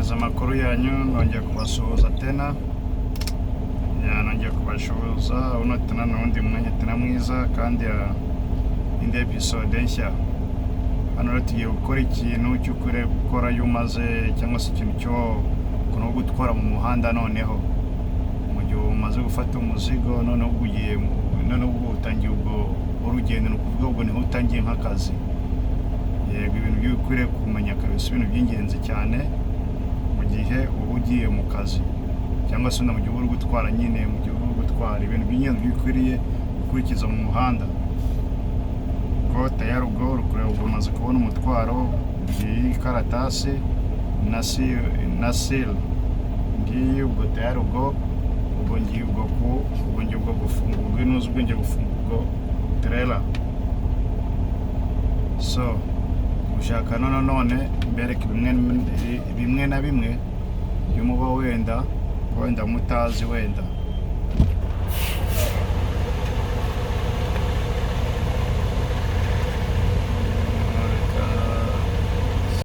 gukomeza amakuru yanyu nongeye kubasuhuza tena nongeye kubashuhuza uno tena n'undi mwanya tena mwiza kandi indi episode nshya. Hano tugiye gukora ikintu cyo gukora yumaze cyangwa se ikintu cyo kuno gutwara mu muhanda noneho mu gihe umaze gufata umuzigo noneho ugiye utangiye ubwo urugendo no kuvuga ubwo ni utangiye nk'akazi. Yego ibintu by'ukwiriye kumenya kabisa ibintu by'ingenzi cyane mu gihe uba ugiye mu kazi cyangwa se mu gihe uri gutwara nyine mu gihe uri gutwara ibintu by'ingenzi by'ukwiriye gukurikiza mu muhanda. Ubwo tayari ubwo ukureba ubwo umaze kubona umutwaro bw'ikaratasi na seal ngiye ubwo tayari ubwo ngiye ubwo gufungurwa inuzi ubwo ngiye gufungurwa trailer. So ushaka none mbereke bimwe na bimwe by'umuba wenda mutazi wenda